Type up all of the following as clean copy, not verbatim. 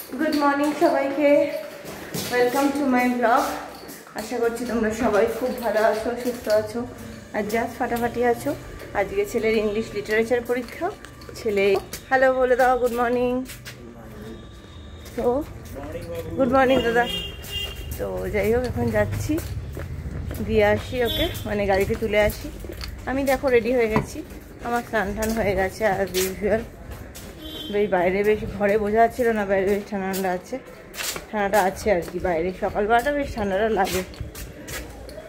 Good morning सबाइके welcome to my blog. आशा करছি তোমরা সবাই খুব ভালো আছো, সুস্থ আছো আর জাস্ট ফাটাফাটি আছো। আজকে ছেলের ইংলিশ লিটারেচার পরীক্ষা। ছেলে হ্যালো বলে দাও, গুড মর্নিং। তো গুড মর্নিং দাদা। তো যাই হোক, এখন যাচ্ছি, দিয়ে আসি ওকে, মানে গাড়িতে তুলে আসি। আমি দেখো রেডি হয়ে গেছি, আমার স্নান টান হয়ে গেছে। আর ইউজুয়াল বেশ বাইরে বেশ ঘরে বোঝা যাচ্ছিল না, বাইরে বেশ ঠান্ডা আছে, ঠান্ডাটা আছে আর কি। বাইরে সকালবেলাটা বেশ ঠান্ডাটা লাগে।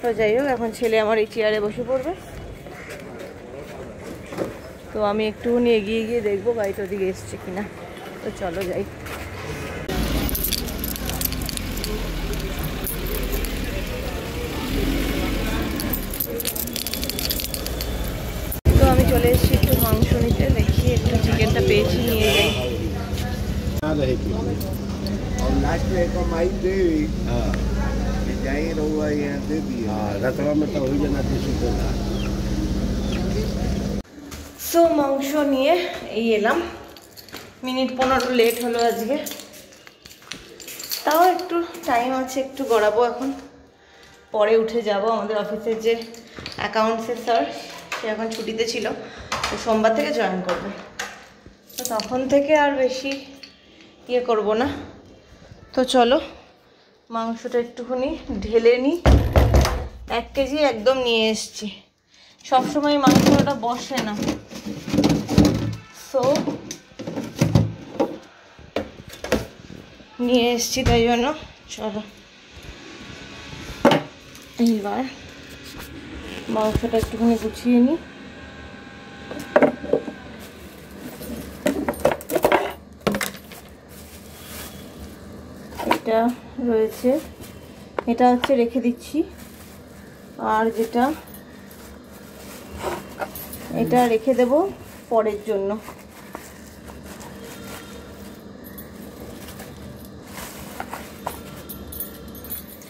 তো যাই হোক, এখন ছেলে আমার এই চেয়ারে বসে পড়বে। তো আমি একটুখানি এগিয়ে গিয়ে দেখবো গাড়িটা ওদিকে এসছে কিনা। তো চলো যাই। তো আমি চলে এসেছি একটু মাংস নিতে, দেখি একটু চিকেনটা পেয়েছি, নিয়ে যাই। সো মাংস নিয়ে এই এলাম, মিনিট 15 লেট হলো আজকে। তাও একটু টাইম আছে, একটু গড়াবো এখন, পরে উঠে যাব। আমাদের অফিসের যে অ্যাকাউন্টসের স্যার, সে এখন ছুটিতে ছিল, তো সোমবার থেকে জয়েন করবে। তো তখন থেকে আর বেশি ইয়ে করবো না। তো চলো মাংসটা একটুখানি ঢেলে নিই। 1 কেজি একদম নিয়ে এসছি। সবসময় মাংসটা বসে না, সো নিয়ে এসছি, তাই জন্য চলো এইবার মাংসটা একটুখানি গুছিয়ে নিই। এটা রয়েছে, এটা হচ্ছে রেখে দিচ্ছি। আর যেটা এটা রেখে দেব পরের জন্য।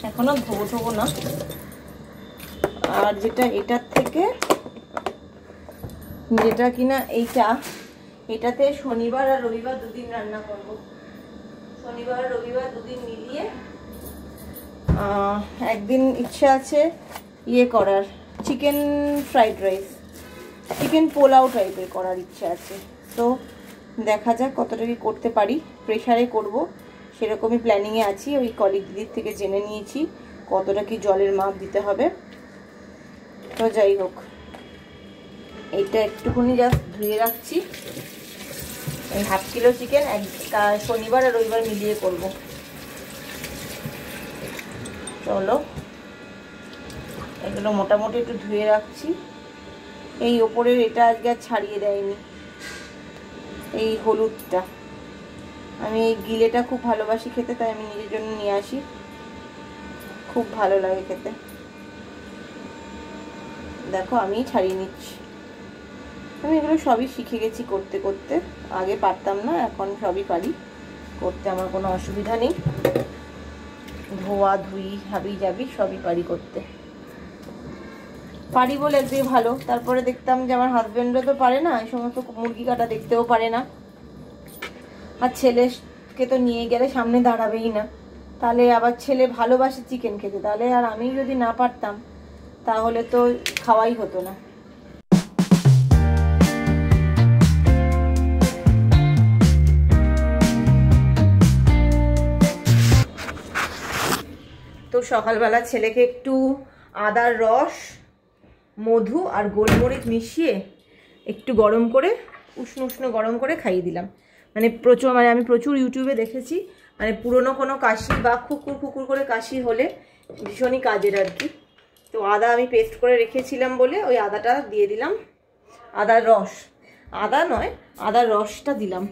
এখনো ধোবো না। আর যেটা এটার থেকে, যেটা কিনা এটাতে শনিবার আর রবিবার দুদিন রান্না করব। শনিবার আর রবিবার দুদিন মিলিয়ে একদিন ইচ্ছে আছে ইয়ে করার, chicken fried rice, chicken pulao টাইপের করার ইচ্ছে আছে। তো দেখা যাক কতটা কি করতে পারি। প্রেশারে করব সেরকমই প্ল্যানিংয়ে আছি। ওই কলিগ দিদির থেকে জেনে নিয়েছি কতটা কি জলের মাপ দিতে হবে। তো যাই হোক, এইটা একটুখানি জাস্ট ধুয়ে রাখছি। এই 1/2 কিলো চিকেন শনিবার আর রবিবার মিলিয়ে করব। চলো এগুলো মোটামুটি একটু ধুয়ে রাখছি। এই ওপরের এটা আজকে আর ছাড়িয়ে দেয়নি, এই হলুদটা। আমি এই গিলেটা খুব ভালোবাসি খেতে, তাই আমি নিজের জন্য নিয়ে আসি, খুব ভালো লাগে খেতে। দেখো আমি ছাড়িয়ে নিচ্ছি। আমি এগুলো সবই শিখে গেছি করতে করতে, আগে পারতাম না, এখন সবই পারি করতে, আমার কোনো অসুবিধা নেই। ধোয়া ধুই হাবি যাবি সবই পারি করতে, পারি বলে একদিকে ভালো। তারপরে দেখতাম যে আমার হাজবেন্ডও তো পারে না, এই সমস্ত মুরগি কাটা দেখতেও পারে না। আর ছেলেকে তো নিয়ে গেলে সামনে দাঁড়াবেই না, তাহলে আবার ছেলে ভালোবাসে চিকেন খেতে, তাহলে আর আমি যদি না পারতাম তাহলে তো খাওয়াই হতো না। তো সকালবেলা ছেলেকে একটু আদার রস, মধু আর গোলমরিচ মিশিয়ে একটু গরম করে, উষ্ণ উষ্ণ গরম করে খাইয়ে দিলাম। মানে আমি প্রচুর ইউটিউবে দেখেছি, মানে পুরনো কোনো কাশি বা খুকুর করে কাশি হলে ভীষণই কাজের আর কি। তো আদা আমি পেস্ট করে রেখেছিলাম বলে ওই আদাটা দিয়ে দিলাম, আদার রস, আদা নয় আদার রসটা দিলাম।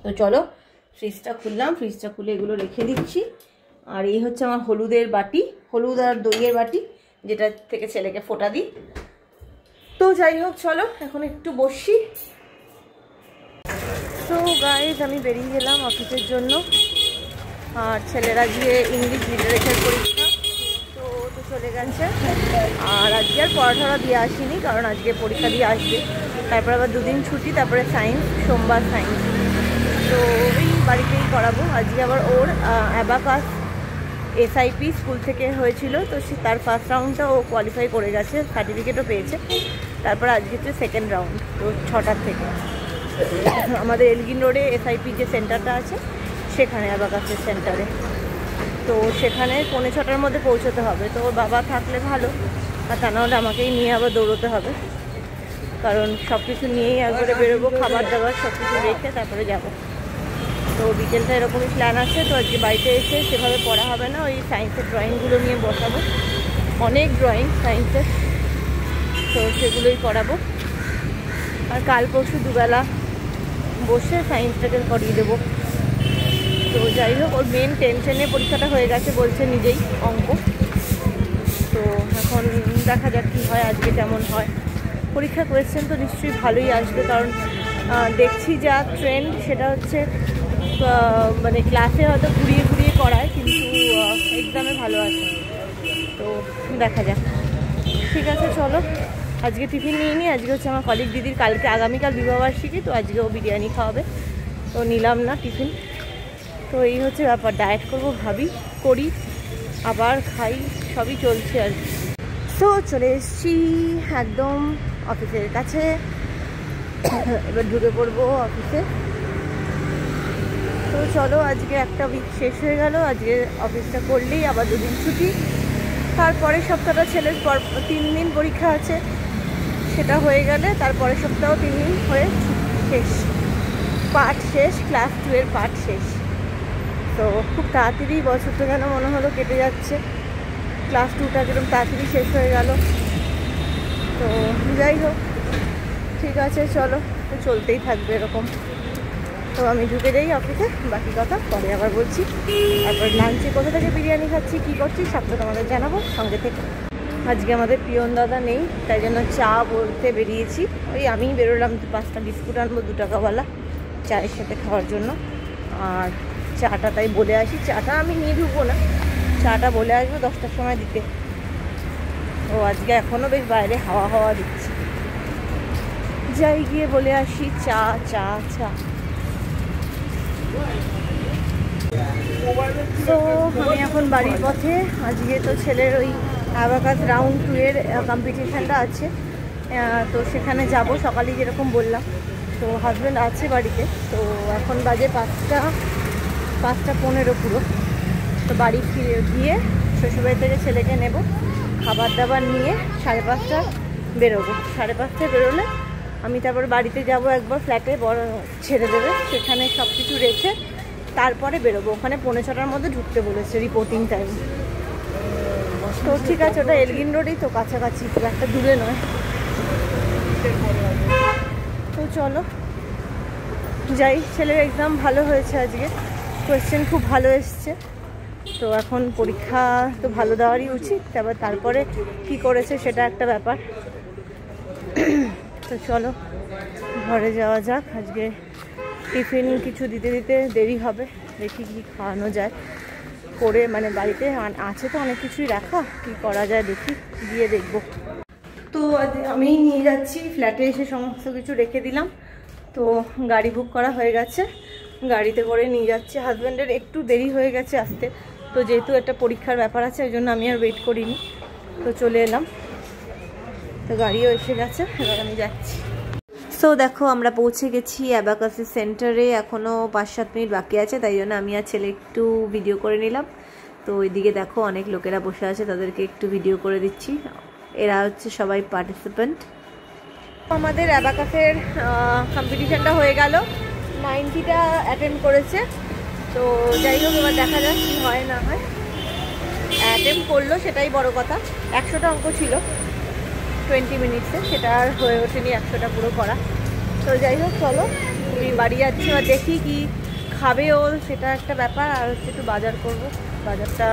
তো চলো ফ্রিজটা খুললাম, ফ্রিজটা খুলে এগুলো রেখে দিচ্ছি। আর এই হচ্ছে আমার হলুদের বাটি, হলুদ আর দইয়ের বাটি, যেটা থেকে ছেলেকে ফোঁটা দিই। তো যাই হোক চলো এখন একটু বসি। তো গাইজ আমি বেরিয়ে গেলাম অফিসের জন্য। আর ছেলেরা গিয়ে ইংলিশ লিটারেচার পরীক্ষা, তো চলে গেছে। আর আজকে আর পড়াশোনা দিয়ে আসিনি, কারণ আজকে পরীক্ষা দিয়ে আসবে, তারপর আবার 2 দিন ছুটি, তারপরে সায়েন্স, সোমবার সায়েন্স। তো এই বাড়িতেই করাবো। আজকে আবার ওর অ্যাবাকাস এসআইপি স্কুল থেকে হয়েছিল, তো সে তার ফার্স্ট রাউন্ডটা ও কোয়ালিফাই করে গেছে, সার্টিফিকেটও পেয়েছে। তারপর আজকে হচ্ছে সেকেন্ড রাউন্ড, তো 6টার থেকে আমাদের এলগিন রোডে এসআইপি যে সেন্টারটা আছে সেখানে, অ্যাবাকাসের সেন্টারে। তো সেখানে 5:45-6টার মধ্যে পৌঁছতে হবে। তো ওর বাবা থাকলে ভালো, আর তা নাহলে আমাকেই নিয়ে আবার দৌড়োতে হবে, কারণ সব কিছু নিয়েই একবারে বেরোবো, খাবার দাবার সব কিছু রেখে তারপরে যাব। তো বিকেলটা এরকমই প্ল্যান আছে। তো আজকে বাড়িতে এসে সেভাবে পড়া হবে না, ওই সায়েন্সের ড্রয়িংগুলো নিয়ে বসাবো, অনেক ড্রয়িং সায়েন্সের, তো সেগুলোই করাবো। আর কাল পরশু দুবেলা বসে সায়েন্সটাকে করিয়ে দেবো। তো যাই হোক, ওর মেন টেনশনে পরীক্ষাটা হয়ে গেছে বলছে নিজেই, অঙ্ক। তো এখন দেখা যাক কী হয়, আজকে কেমন হয়। পরীক্ষা কোয়েশ্চেন তো নিশ্চয়ই ভালোই আসবে, কারণ দেখছি যা ট্রেন্ড সেটা হচ্ছে মানে ক্লাসে হয়তো ঘুরিয়ে ঘুরিয়ে করায়, কিন্তু এক্সামে ভালো আসে। তো দেখা যাক। ঠিক আছে চলো, আজকে টিফিন নিয়ে নিই। আজকে হচ্ছে আমার কলিগ দিদির আগামীকাল বিবাহবার্ষিকী, তো আজকেও বিরিয়ানি খাওয়াবে, তো নিলাম না টিফিন। তো এই হচ্ছে ব্যাপার, ডায়েট করবো ভাবি, করি আবার খাই, সবই চলছে আর কি। তো চলে এসেছি একদম অফিসের কাছে, এবার ঢুকে পড়বো অফিসে। তো চলো, আজকে একটা উইক শেষ হয়ে গেল, আজকে অফিসটা করলেই আবার 2 দিন ছুটি। তারপরে সপ্তাহটা ছেলের 3 দিন পরীক্ষা আছে, সেটা হয়ে গেলে তারপরে সপ্তাহ 3 দিন হয়ে শেষ, পাঠ শেষ, ক্লাস 2 এর পাঠ শেষ। তো খুব তাড়াতাড়ি বছরটা যেন মনে হলো কেটে যাচ্ছে, ক্লাস 2টা কিরকম তাড়াতাড়ি শেষ হয়ে গেল। তো যাই হোক, ঠিক আছে চলো, তো চলতেই থাকবে এরকম। তো আমি ঢুকে যাই অফিসে, বাকি কথা পরে আবার বলছি। তারপর লাঞ্চে কোথা থেকে বিরিয়ানি খাচ্ছি, কী করছি সবটা তোমাদের জানাবো, সঙ্গে থেকে। আজকে আমাদের পিয়ন দাদা নেই, তাই জন্য চা বলতে বেরিয়েছি। ওই আমিই বেরোলাম, 5টা বিস্কুট আনবো 2 টাকাওয়ালা চায়ের সাথে খাওয়ার জন্য। আর চাটা তাই বলে আসি, চাটা আমি নিয়ে ঢুকবো না, চাটা বলে আসবো 10টার সময় দিতে। ও আজকে এখনও বেশ বাইরে হাওয়া হাওয়া দিচ্ছে, যাই গিয়ে বলে আসি চা চা চা। তো আমি এখন বাড়ির পথে। আজকে তো ছেলের ওই অ্যাবাকাস রাউন্ড 2 এর কম্পিটিশানটা আছে, তো সেখানে যাব সকালে যেরকম বললাম। তো হাজব্যান্ড আছে বাড়িতে, তো এখন বাজে 5:15 পুরো। তো বাড়ি ফিরে গিয়ে শ্বশুরবাড়ি থেকে ছেলেকে নেব, খাবার দাবার নিয়ে 5:30 বেরোবো। 5:30 বেরোলে আমি তারপর বাড়িতে যাব, একবার ফ্ল্যাটে বড় ছেড়ে দেবে, সেখানে সব কিছু রেখে তারপরে বেরোবো। ওখানে 5:45-6টার মধ্যে ঢুকতে বলেছে রিপোর্টিং টাইম। তো ঠিক আছে, ওটা এলগিন রোডেই, তো কাছাকাছি, খুব একটা দূরে নয়। তো চলো যাই। ছেলের এক্সাম ভালো হয়েছে আজকে, কোয়েশ্চেন খুব ভালো এসছে। তো এখন পরীক্ষা তো ভালো দেওয়ারই উচিত, তারপরে কি করেছে সেটা একটা ব্যাপার। তো চলো ঘরে যাওয়া যাক। আজকে টিফিন কিছু দিতে দিতে দেরি হবে, দেখি কি খাওয়ানো যায় করে, মানে বাড়িতে আছে তো অনেক কিছুই রাখা, কি করা যায় দেখি, গিয়ে দেখব। তো আমি নিয়ে যাচ্ছি, ফ্ল্যাটে এসে সমস্ত কিছু রেখে দিলাম। তো গাড়ি বুক করা হয়ে গেছে, গাড়িতে করে নিয়ে যাচ্ছি। হাজব্যান্ডের একটু দেরি হয়ে গেছে আসতে, তো যেহেতু একটা পরীক্ষার ব্যাপার আছে ওই জন্য আমি আর ওয়েট করিনি, তো চলে এলাম। তো গাড়িও এসে গেছে, এবার আমি যাচ্ছি। সো দেখো আমরা পৌঁছে গেছি অ্যাবাকাসের সেন্টারে, এখনও 5-7 মিনিট বাকি আছে, তাই জন্য আমি আর ছেলে একটু ভিডিও করে নিলাম। তো ওইদিকে দেখো অনেক লোকেরা বসে আছে, তাদেরকে একটু ভিডিও করে দিচ্ছি। এরা হচ্ছে সবাই পার্টিসিপেন্ট। আমাদের অ্যাবাকাসের কম্পিটিশানটা হয়ে গেল, 90টা অ্যাটেন্ড করেছে। তো যাই হোক, এবার দেখা যাক কী হয় না হয়। অ্যাটেন্ড করলো সেটাই বড় কথা। 100টা অঙ্ক ছিল 20 মিনিটসে, সেটা আর হয়ে ওঠেনি 100টা পুরো করা। তো যাই হোক চলো, আমি বাড়ি যাচ্ছি, আর দেখি কি খাবে ও, সেটা একটা ব্যাপার। আর হচ্ছে একটু বাজার করব, বাজারটা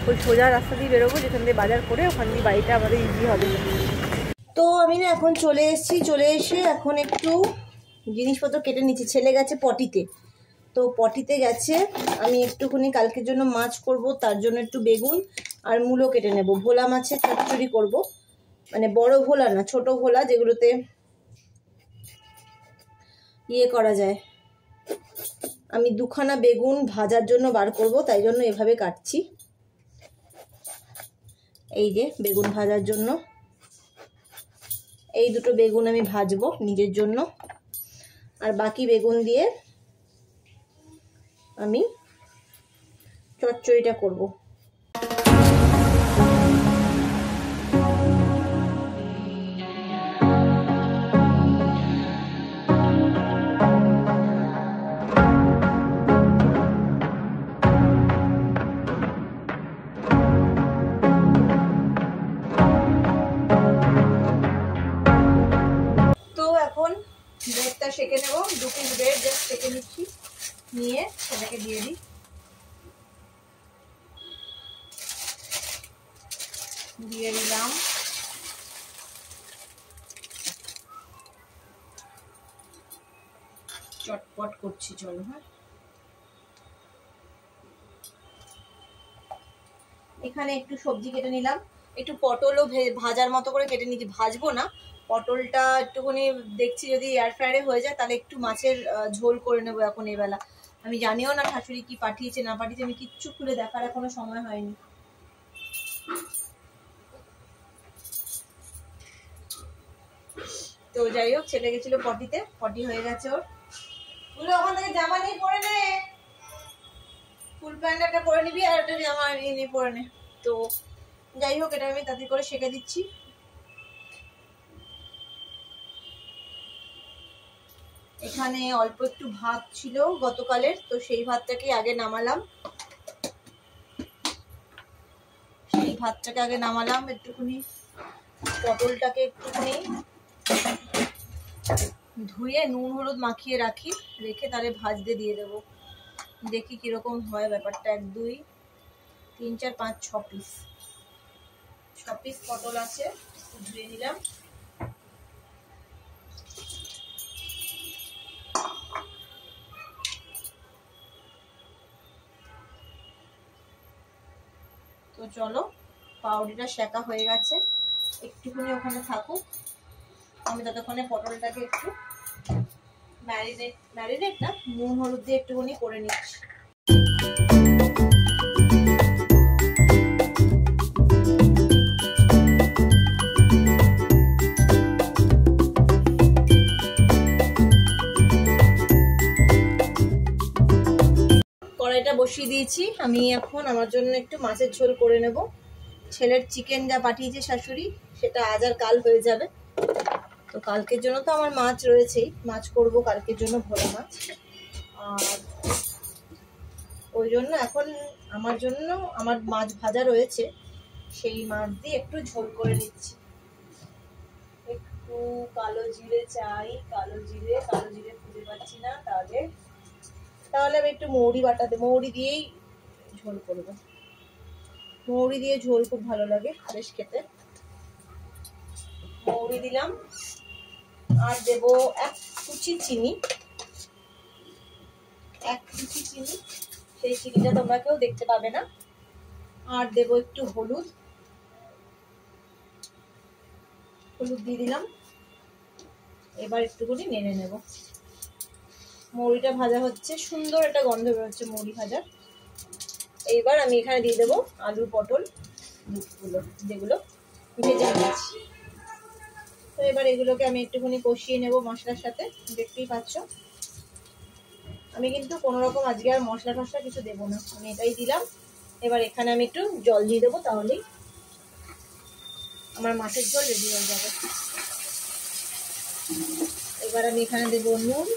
ওই সোজা রাস্তা দিয়ে বেরোবো, যেখান দিয়ে বাজার করে ওখান দিয়ে বাড়িটা আমাদের ইজি হবে। তো আমি না এখন চলে এসেছি, চলে এসে এখন একটু জিনিসপত্র কেটে নিচ্ছি। ছেলে গেছে পটিতে, তো পটিতে গেছে, আমি একটুখানি কালকের জন্য মাছ করব, তার জন্য একটু বেগুন আর মূলো কেটে নেব। ভোলা মাছের চচ্চড়ি করব, মানে বড় ভোলা না, ছোট ভোলা, যেগুলোতে ইয়ে করা যায়, আমি দুখানা বেগুন ভাজার জন্য বার করব, তাই জন্য এভাবে কাটছি। এই যে বেগুন ভাজার জন্য এই দুটো বেগুন আমি ভাজবো নিজের জন্য, আর বাকি বেগুন দিয়ে আমি চচ্চড়িটা করব। ব্রেডটা সেঁকে নেব, 2 পিস ব্রেড জাস্ট সেঁকে নিচ্ছি, নিয়ে সেটাকে দিয়ে দিই। দিয়ে দিলাম চটপট করছি, চলো। হ্যাঁ, এখানে একটু সবজি কেটে নিলাম, একটু পটলও ভাজার মতো করে কেটে নিচ্ছি, ভাজবো না, পটলটা একটুখানি দেখছি যদি এয়ার ফ্রায়ারে হয়ে যায় তাহলে একটু মাছের ঝোল করে নেবো এখন এবেলা। আমি জানিও না শাশুড়ি কি পাঠিয়েছে না পাঠিয়েছে, আমি কিচ্ছু খুলে দেখার এখনো সময় হয়নি। তো যাই হোক, ছেলে গেছিল পটিতে, পটি হয়ে গেছে ওর। বলে ওখান থেকে জামা নিয়ে পরে নে, ফুল প্যান্ট একটা পরে নিবি আর একটা জামা নিয়ে পরে নে। তো যাই হোক, এটা আমি তাড়াতাড়ি করে সেঁকে দিচ্ছি। এখানে অল্প একটু ভাত ছিল গতকালের, তো সেই ভাতটাকে আগে নামালাম, একটুখানি পটলটাকে একটুখানি ধুয়ে নুন হলুদ মাখিয়ে রেখে তাহলে ভাজতে দিয়ে দেবো। দেখি কিরকম হয় ব্যাপারটা। 1 2 3 4 5 6 পিস 6 পিস পটল আছে, ধুয়ে নিলাম। তো চলো, পাউরুটিটা সেকা হয়ে গেছে, একটুখানি ওখানে থাকুক, আমি ততক্ষণে পটলটাকে একটু ম্যারিনেট না, নুন হলুদ দিয়ে একটুখানি করে নিচ্ছি। কড়াইটা বসিয়ে দিয়েছি, আমি এখন আমার জন্য একটু মাছের ঝোল করে নেব। ছেলের চিকেন যা পাঠিয়েছে শাশুড়ি, সেটা আজ আর কাল হয়ে যাবে, তো কালকের জন্য তো আমার মাছ রয়েছেই, মাছ করব কালকের জন্য, ভোলা মাছ। আর ওই জন্য এখন আমার জন্য আমার মাছ ভাজা রয়েছে, সেই মাছ দিয়ে একটু ঝোল করে নিচ্ছি। একটু কালো জিরে চাই, কালো জিরে খুঁজে পাচ্ছি না, তাহলে আমি একটু মৌরি দিয়েই ঝোল করবো। মৌরি দিয়ে ঝোল খুব ভালো লাগে বেশ খেতে। মৌরি দিলাম, আর দেবো 1 কুচি চিনি, সেই চিনিটা তোমরা কেউ দেখতে পাবে না। আর দেবো একটু হলুদ দিয়ে দিলাম। এবার একটুখানি নেড়ে নেব। মৌরিটা ভাজা হচ্ছে, সুন্দর একটা গন্ধ বেরোচ্ছে মৌরি ভাজার। এইবার আমি এখানে দিয়ে দেবো আলু পটল যেগুলো ভেজে নিয়েছি। তো এবার এগুলোকে আমি একটুখানি কষিয়ে নেব মশলার সাথে। দেখতেই পাচ্ছ আমি কিন্তু কোনো রকম আজকে আর মশলা টশলা কিছু দেবো না, আমি এটাই দিলাম। এবার এখানে আমি একটু জল দিয়ে দেবো, তাহলেই আমার মাছের ঝোল রেডি হয়ে যাবে। এবার আমি এখানে দেবো নুন,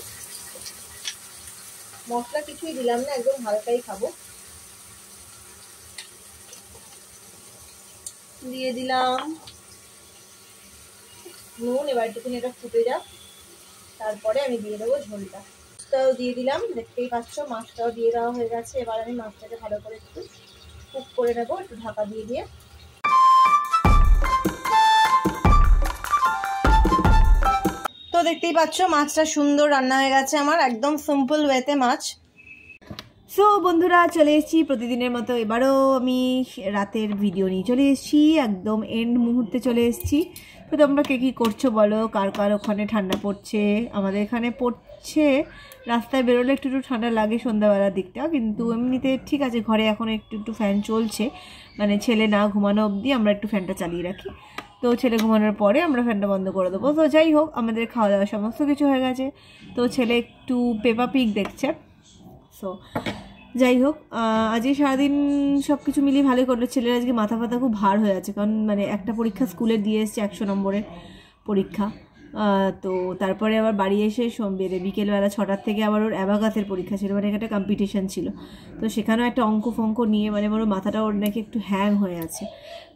মশলা কিছুই দিলাম না, একদম হালকাই খাবো। দিয়ে দিলাম নুন। এবার একটুখানি এটা ফুটে যাক, তারপরে আমি দিয়ে দেবো ঝোলটা। মাছটাও দিয়ে দিলাম, দেখতেই পাচ্ছ মাছটাও দিয়ে দেওয়া হয়ে গেছে। এবার আমি মাছটাকে ভালো করে একটু কুক করে নেবো, একটু ঢাকা দিয়ে। তো দেখতেই পাচ্ছ মাছটা সুন্দর রান্না হয়ে গেছে আমার, একদম সিম্পল ওয়েতে মাছ। সো বন্ধুরা চলে এসেছি প্রতিদিনের মতো, এবারও আমি রাতের ভিডিও নিয়ে চলে এসেছি, একদম এন্ড মুহূর্তে চলে এসেছি। তো তোমরা কে কী করছো বলো, কার কার ওখানে ঠান্ডা পড়ছে? আমাদের এখানে পড়ছে, রাস্তায় বেরোলে একটু একটু ঠান্ডা লাগে সন্ধ্যাবেলার দিকটা, কিন্তু এমনিতে ঠিক আছে। ঘরে এখন একটু একটু ফ্যান চলছে, মানে ছেলে না ঘুমানো অবধি আমরা একটু ফ্যানটা চালিয়ে রাখি। তো ছেলে ঘুমানোর পরে আমরা ফ্যানটা বন্ধ করে দেবো। তো যাই হোক, আমাদের খাওয়া দাওয়া সমস্ত কিছু হয়ে গেছে। তো ছেলে একটু পেপা পিগ দেখছে। সো যাই হোক, আজকে সারাদিন সব কিছু মিলিয়ে ভালোই করলো। ছেলের আজকে মাথা ফাথা খুব ভার হয়ে আছে, কারণ মানে একটা পরীক্ষা স্কুলে দিয়ে এসছে 100 নম্বরের পরীক্ষা। তো তারপরে আবার বাড়ি এসে বিকেলবেলা 6টার থেকে আবার ওর অ্যাবাকাসের পরীক্ষা ছিল, মানে একটা কম্পিটিশান ছিল। তো সেখানেও একটা অঙ্ক ফঙ্ক নিয়ে মানে ওর মাথাটা ওর নাকি একটু হ্যাং হয়ে আছে।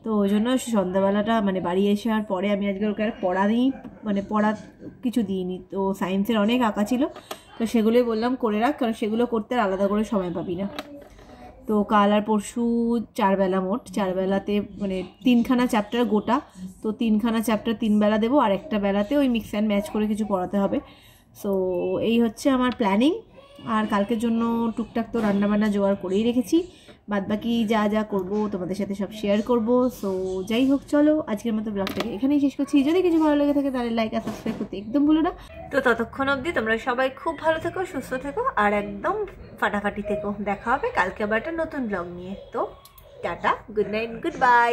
তো ওই জন্য সন্ধ্যাবেলাটা মানে বাড়ি এসে আর পরে আমি আজকে ওকে আর পড়া কিছু দিইনি। তো সায়েন্সের অনেক আঁকা ছিল, তো সেগুলোই বললাম করে রাখ, কারণ সেগুলো করতে আলাদা করে সময় পাবি না। তো কাল আর পরশু 4 বেলা, মোট 4 বেলাতে মানে 3খানা চ্যাপ্টার গোটা। তো 3খানা চ্যাপ্টার 3 বেলা দেবো, আর একটা বেলাতে ওই মিক্স অ্যান্ড ম্যাচ করে কিছু পড়াতে হবে। সো এই হচ্ছে আমার প্ল্যানিং। আর কালকের জন্য টুকটাক তো রান্নাবান্না জোগাড় করেই রেখেছি, বাদবাকি যা যা করবো তোমাদের সাথে সব শেয়ার করবো। সো যাই হোক, চলো আজকের মতো ব্লগটাকে এখানেই শেষ করছি। যদি কিছু ভালো লেগে থাকে তাহলে লাইক আর সাবস্ক্রাইব করতে একদম ভুলো না। তো ততক্ষণ অবধি তোমরা সবাই খুব ভালো থেকো, সুস্থ থেকো, আর একদম ফাটাফাটি থেকো। দেখা হবে কালকে আবার একটা নতুন ব্লগ নিয়ে। তো tata, good night, good bye.